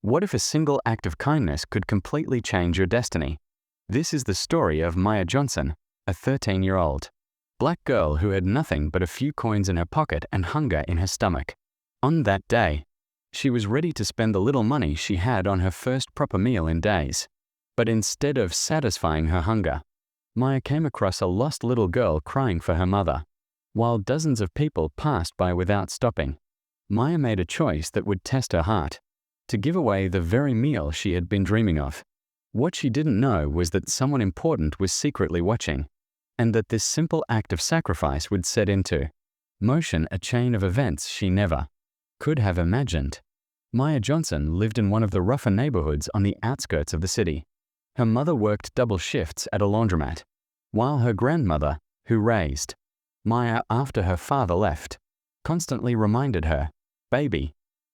What if a single act of kindness could completely change your destiny? This is the story of Maya Johnson, a 13-year-old black girl who had nothing but a few coins in her pocket and hunger in her stomach. On that day, she was ready to spend the little money she had on her first proper meal in days. But instead of satisfying her hunger, Maya came across a lost little girl crying for her mother. While dozens of people passed by without stopping, Maya made a choice that would test her heart: to give away the very meal she had been dreaming of. What she didn't know was that someone important was secretly watching, and that this simple act of sacrifice would set into motion a chain of events she never could have imagined. Maya Johnson lived in one of the rougher neighborhoods on the outskirts of the city. Her mother worked double shifts at a laundromat, while her grandmother, who raised Maya after her father left, constantly reminded her, "Baby,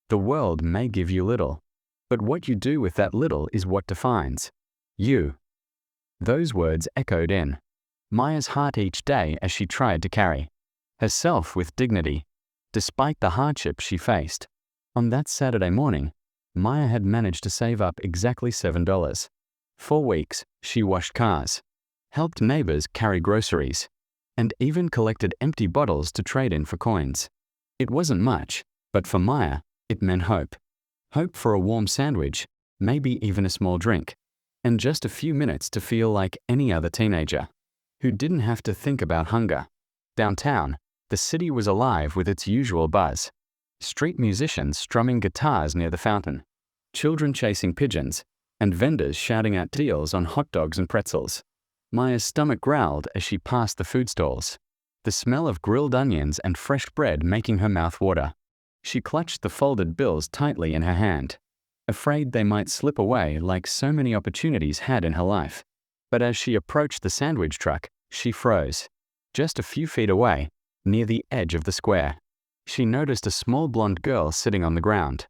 the world may give you little, but what you do with that little is what defines you." Those words echoed in Maya's heart each day as she tried to carry herself with dignity, despite the hardship she faced. On that Saturday morning, Maya had managed to save up exactly $7. For weeks, she washed cars, helped neighbors carry groceries, and even collected empty bottles to trade in for coins. It wasn't much, but for Maya, it meant hope. Hope for a warm sandwich, maybe even a small drink, and just a few minutes to feel like any other teenager who didn't have to think about hunger. Downtown, the city was alive with its usual buzz. Street musicians strumming guitars near the fountain, children chasing pigeons, and vendors shouting out deals on hot dogs and pretzels. Maya's stomach growled as she passed the food stalls, the smell of grilled onions and fresh bread making her mouth water. She clutched the folded bills tightly in her hand, afraid they might slip away like so many opportunities had in her life. But as she approached the sandwich truck, she froze. Just a few feet away, near the edge of the square, she noticed a small blonde girl sitting on the ground,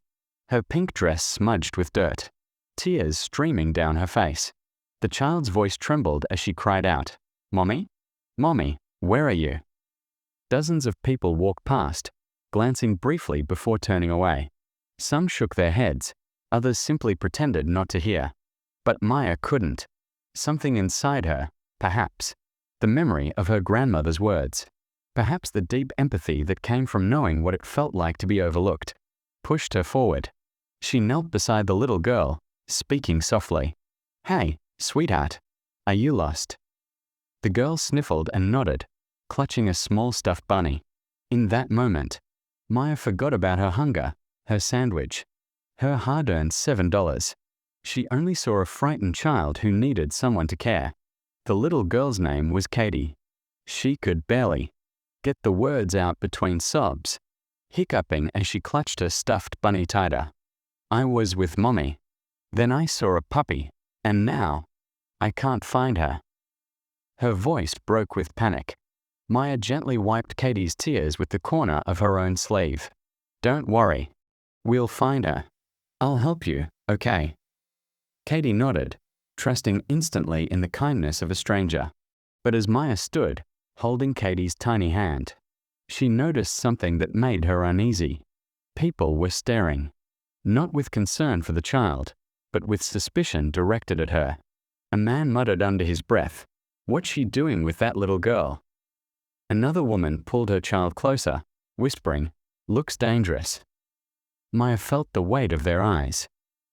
her pink dress smudged with dirt, tears streaming down her face. The child's voice trembled as she cried out, "Mommy? Mommy, where are you?" Dozens of people walked past, glancing briefly before turning away. Some shook their heads, others simply pretended not to hear. But Maya couldn't. Something inside her, perhaps the memory of her grandmother's words, perhaps the deep empathy that came from knowing what it felt like to be overlooked, pushed her forward. She knelt beside the little girl, speaking softly. "Hey, sweetheart, are you lost?" The girl sniffled and nodded, clutching a small stuffed bunny. In that moment, Maya forgot about her hunger, her sandwich, her hard-earned $7. She only saw a frightened child who needed someone to care. The little girl's name was Katie. She could barely get the words out between sobs, hiccuping as she clutched her stuffed bunny tighter. "I was with Mommy. Then I saw a puppy, and now I can't find her." Her voice broke with panic. Maya gently wiped Katie's tears with the corner of her own sleeve. "Don't worry. We'll find her. I'll help you, okay?" Katie nodded, trusting instantly in the kindness of a stranger. But as Maya stood, holding Katie's tiny hand, she noticed something that made her uneasy. People were staring, not with concern for the child, but with suspicion directed at her. A man muttered under his breath, "What's she doing with that little girl?" Another woman pulled her child closer, whispering, "Looks dangerous." Maya felt the weight of their eyes.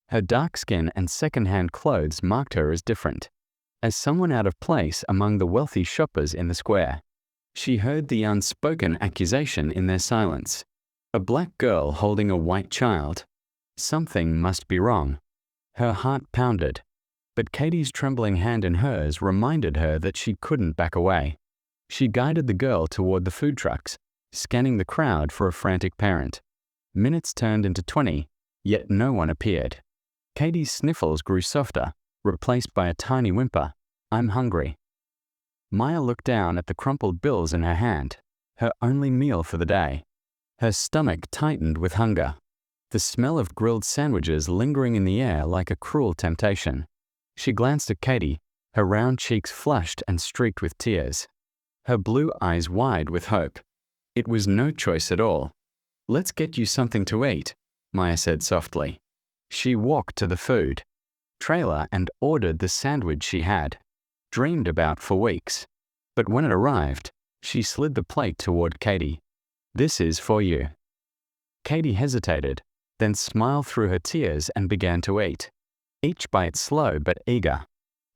Her dark skin and second-hand clothes marked her as different, as someone out of place among the wealthy shoppers in the square. She heard the unspoken accusation in their silence. A black girl holding a white child. Something must be wrong. Her heart pounded, but Katie's trembling hand in hers reminded her that she couldn't back away. She guided the girl toward the food trucks, scanning the crowd for a frantic parent. Minutes turned into 20, yet no one appeared. Katie's sniffles grew softer, replaced by a tiny whimper. "I'm hungry." Maya looked down at the crumpled bills in her hand, her only meal for the day. Her stomach tightened with hunger, the smell of grilled sandwiches lingering in the air like a cruel temptation. She glanced at Katie, her round cheeks flushed and streaked with tears, her blue eyes wide with hope. It was no choice at all. "Let's get you something to eat," Maya said softly. She walked to the food trailer and ordered the sandwich she had dreamed about for weeks. But when it arrived, she slid the plate toward Katie. "This is for you." Katie hesitated, then smiled through her tears and began to eat. Each bite slow but eager.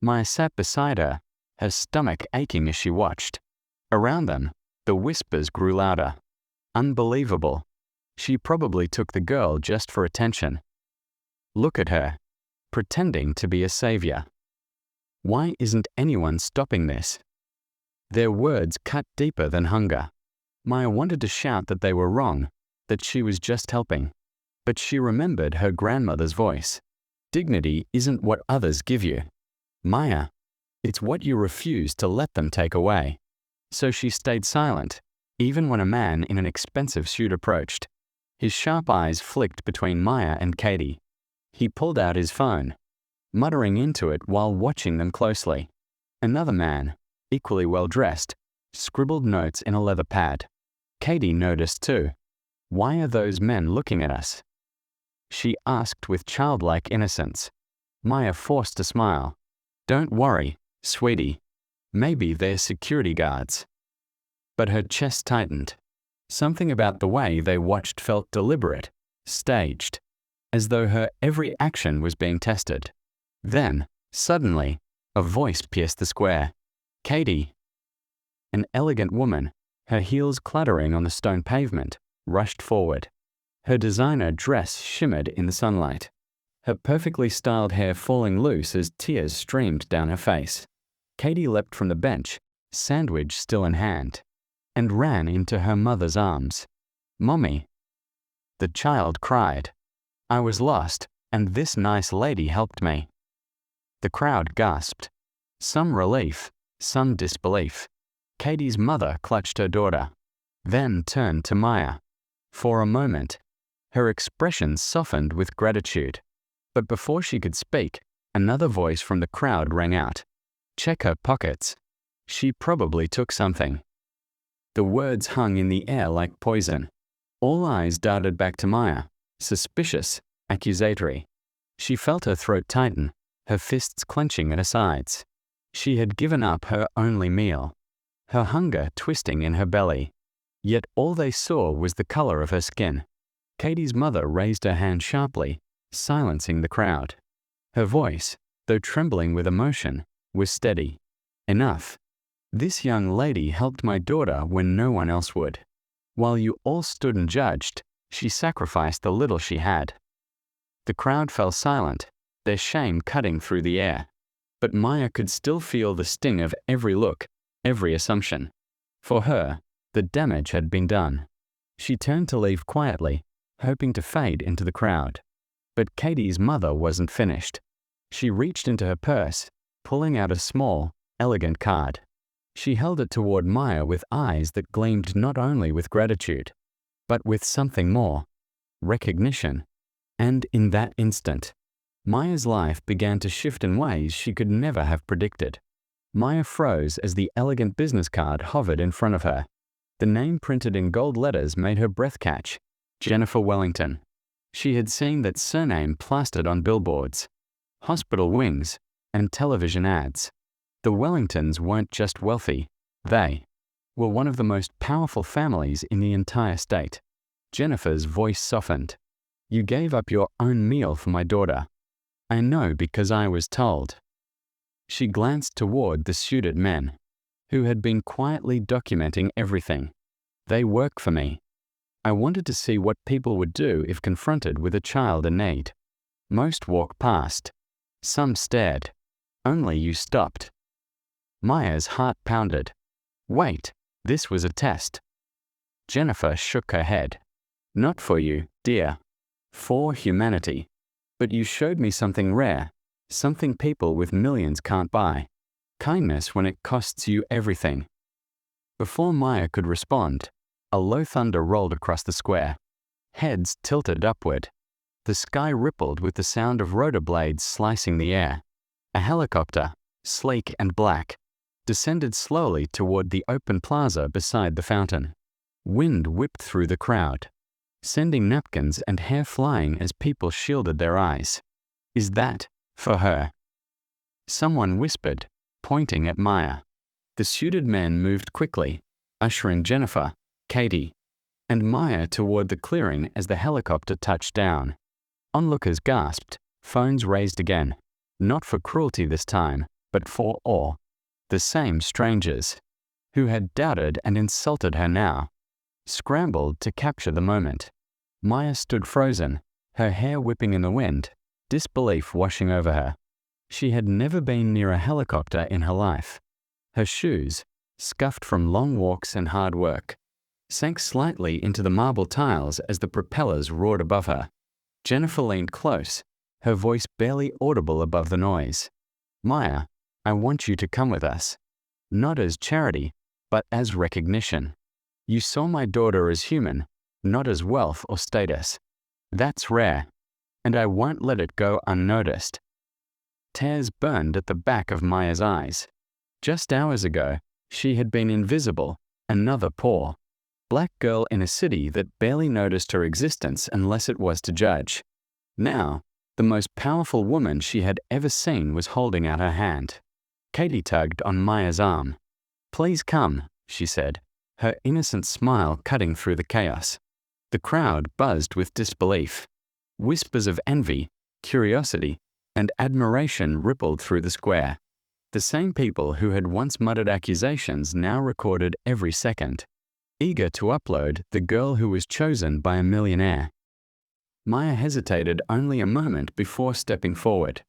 Maya sat beside her, her stomach aching as she watched. Around them, the whispers grew louder. Unbelievable. She probably took the girl just for attention. Look at her, pretending to be a savior. Why isn't anyone stopping this? Their words cut deeper than hunger. Maya wanted to shout that they were wrong, that she was just helping. But she remembered her grandmother's voice. Dignity isn't what others give you, Maya. It's what you refuse to let them take away. So she stayed silent, even when a man in an expensive suit approached. His sharp eyes flicked between Maya and Katie. He pulled out his phone, muttering into it while watching them closely. Another man, equally well dressed, scribbled notes in a leather pad. Katie noticed too. "Why are those men looking at us?" she asked with childlike innocence. Maya forced a smile. "Don't worry, sweetie. Maybe they're security guards." But her chest tightened. Something about the way they watched felt deliberate, staged, as though her every action was being tested. Then, suddenly, a voice pierced the square. "Katie." An elegant woman, her heels clattering on the stone pavement, rushed forward. Her designer dress shimmered in the sunlight, her perfectly styled hair falling loose as tears streamed down her face. Katie leapt from the bench, sandwich still in hand, and ran into her mother's arms. "Mommy." The child cried. "I was lost, and this nice lady helped me." The crowd gasped. Some relief, some disbelief. Katie's mother clutched her daughter, then turned to Maya. For a moment, her expression softened with gratitude. But before she could speak, another voice from the crowd rang out. "Check her pockets. She probably took something." The words hung in the air like poison. All eyes darted back to Maya, suspicious, accusatory. She felt her throat tighten, her fists clenching at her sides. She had given up her only meal, her hunger twisting in her belly. Yet all they saw was the color of her skin. Katie's mother raised her hand sharply, silencing the crowd. Her voice, though trembling with emotion, was steady. "Enough. This young lady helped my daughter when no one else would. While you all stood and judged, she sacrificed the little she had." The crowd fell silent, their shame cutting through the air. But Maya could still feel the sting of every look, every assumption. For her, the damage had been done. She turned to leave quietly, hoping to fade into the crowd. But Katie's mother wasn't finished. She reached into her purse, pulling out a small, elegant card. She held it toward Maya with eyes that gleamed not only with gratitude, but with something more, recognition. And in that instant, Maya's life began to shift in ways she could never have predicted. Maya froze as the elegant business card hovered in front of her. The name printed in gold letters made her breath catch. Jennifer Wellington. She had seen that surname plastered on billboards, hospital wings, and television ads. The Wellingtons weren't just wealthy. They were one of the most powerful families in the entire state. Jennifer's voice softened. "You gave up your own meal for my daughter. I know because I was told." She glanced toward the suited men, who had been quietly documenting everything. "They work for me. I wanted to see what people would do if confronted with a child in need. Most walked past. Some stared. Only you stopped." Maya's heart pounded. Wait, this was a test. Jennifer shook her head. "Not for you, dear. For humanity. But you showed me something rare, something people with millions can't buy. Kindness when it costs you everything." Before Maya could respond, a low thunder rolled across the square. Heads tilted upward. The sky rippled with the sound of rotor blades slicing the air. A helicopter, sleek and black, descended slowly toward the open plaza beside the fountain. Wind whipped through the crowd. sending napkins and hair flying as people shielded their eyes. Is that for her? Someone whispered, pointing at Maya. The suited men moved quickly, ushering Jennifer, Katie, and Maya toward the clearing as the helicopter touched down. Onlookers gasped, phones raised again, not for cruelty this time, but for awe. The same strangers, who had doubted and insulted her now, scrambled to capture the moment. Maya stood frozen, her hair whipping in the wind, disbelief washing over her. She had never been near a helicopter in her life. Her shoes, scuffed from long walks and hard work, sank slightly into the marble tiles as the propellers roared above her. Jennifer leaned close, her voice barely audible above the noise. Maya, I want you to come with us. Not as charity, but as recognition. You saw my daughter as human, not as wealth or status. That's rare, and I won't let it go unnoticed. Tears burned at the back of Maya's eyes. Just hours ago, she had been invisible, another poor black girl in a city that barely noticed her existence unless it was to judge. Now, the most powerful woman she had ever seen was holding out her hand. Katie tugged on Maya's arm. Please come, she said, her innocent smile cutting through the chaos. The crowd buzzed with disbelief. Whispers of envy, curiosity, and admiration rippled through the square. The same people who had once muttered accusations now recorded every second, eager to upload the girl who was chosen by a millionaire. Maya hesitated only a moment before stepping forward.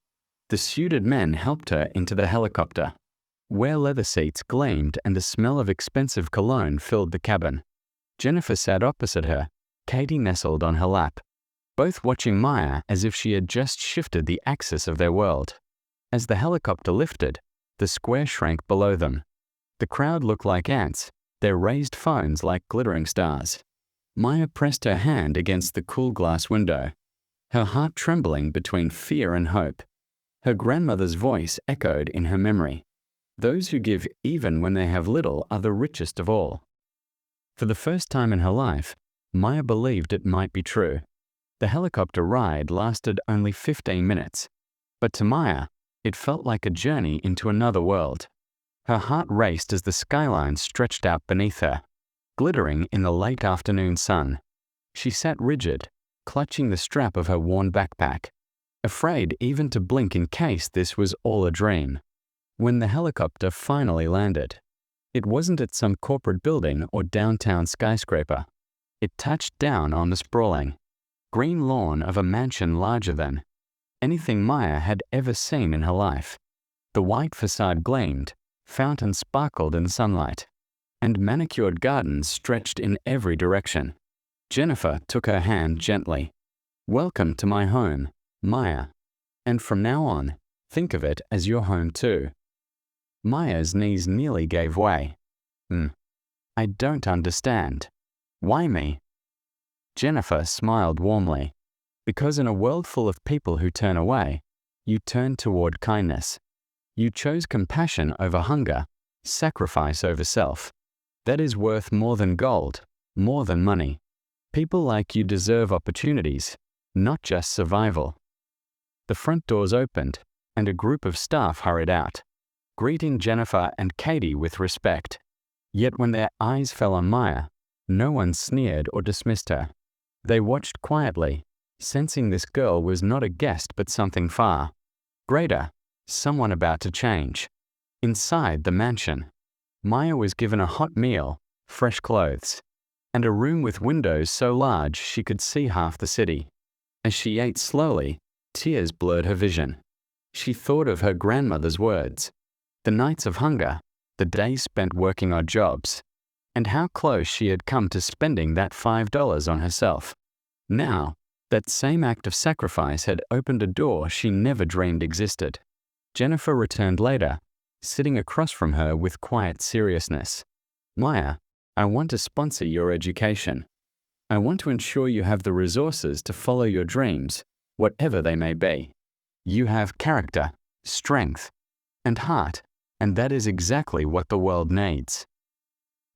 The suited men helped her into the helicopter, where leather seats gleamed and the smell of expensive cologne filled the cabin. Jennifer sat opposite her, Katie nestled on her lap, both watching Maya as if she had just shifted the axis of their world. As the helicopter lifted, the square shrank below them. The crowd looked like ants, their raised phones like glittering stars. Maya pressed her hand against the cool glass window, her heart trembling between fear and hope. Her grandmother's voice echoed in her memory. Those who give even when they have little are the richest of all. For the first time in her life, Maya believed it might be true. The helicopter ride lasted only 15 minutes, but to Maya, it felt like a journey into another world. Her heart raced as the skyline stretched out beneath her, glittering in the late afternoon sun. She sat rigid, clutching the strap of her worn backpack, afraid even to blink in case this was all a dream. When the helicopter finally landed, it wasn't at some corporate building or downtown skyscraper. It touched down on the sprawling, green lawn of a mansion larger than anything Maya had ever seen in her life. The white facade gleamed, fountains sparkled in sunlight, and manicured gardens stretched in every direction. Jennifer took her hand gently. Welcome to my home, Maya. And from now on, think of it as your home too. Maya's knees nearly gave way. I don't understand. Why me? Jennifer smiled warmly. Because in a world full of people who turn away, you turn toward kindness. You chose compassion over hunger, sacrifice over self. That is worth more than gold, more than money. People like you deserve opportunities, not just survival. The front doors opened, and a group of staff hurried out, greeting Jennifer and Katie with respect. Yet when their eyes fell on Maya, no one sneered or dismissed her. They watched quietly, sensing this girl was not a guest but something far greater, someone about to change. Inside the mansion, Maya was given a hot meal, fresh clothes, and a room with windows so large she could see half the city. As she ate slowly, tears blurred her vision. She thought of her grandmother's words, the nights of hunger, the days spent working odd jobs, and how close she had come to spending that $5 on herself. Now, that same act of sacrifice had opened a door she never dreamed existed. Jennifer returned later, sitting across from her with quiet seriousness. Maya, I want to sponsor your education. I want to ensure you have the resources to follow your dreams, whatever they may be. You have character, strength, and heart, and that is exactly what the world needs.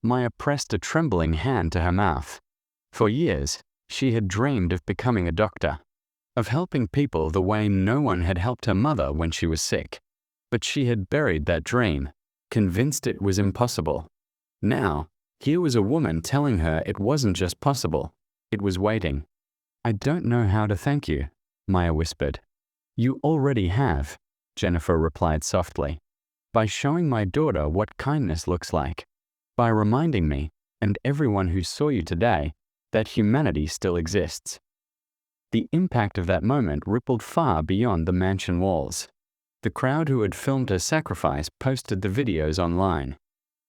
Maya pressed a trembling hand to her mouth. For years, She had dreamed of becoming a doctor, of helping people the way no one had helped her mother when she was sick. But she had buried that dream, convinced it was impossible. Now, here was a woman telling her it wasn't just possible, it was waiting. "I don't know how to thank you," Maya whispered. "You already have," Jennifer replied softly, "by showing my daughter what kindness looks like, by reminding me, and everyone who saw you today, that humanity still exists." The impact of that moment rippled far beyond the mansion walls. The crowd who had filmed her sacrifice posted the videos online.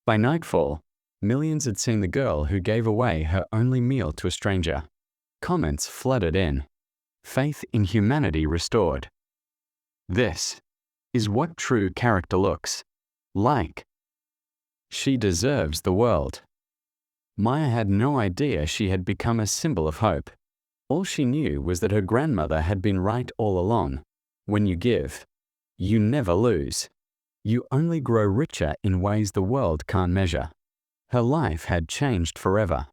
By nightfall, millions had seen the girl who gave away her only meal to a stranger. Comments flooded in. Faith in humanity restored. This is what true character looks like. She deserves the world. Maya had no idea she had become a symbol of hope. All she knew was that her grandmother had been right all along. When you give, you never lose. You only grow richer in ways the world can't measure. Her life had changed forever.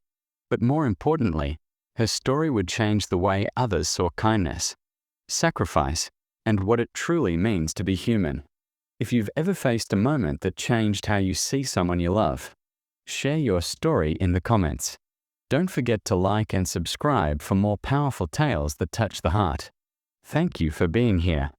But more importantly, her story would change the way others saw kindness, sacrifice, and what it truly means to be human. If you've ever faced a moment that changed how you see someone you love, share your story in the comments. Don't forget to like and subscribe for more powerful tales that touch the heart. Thank you for being here.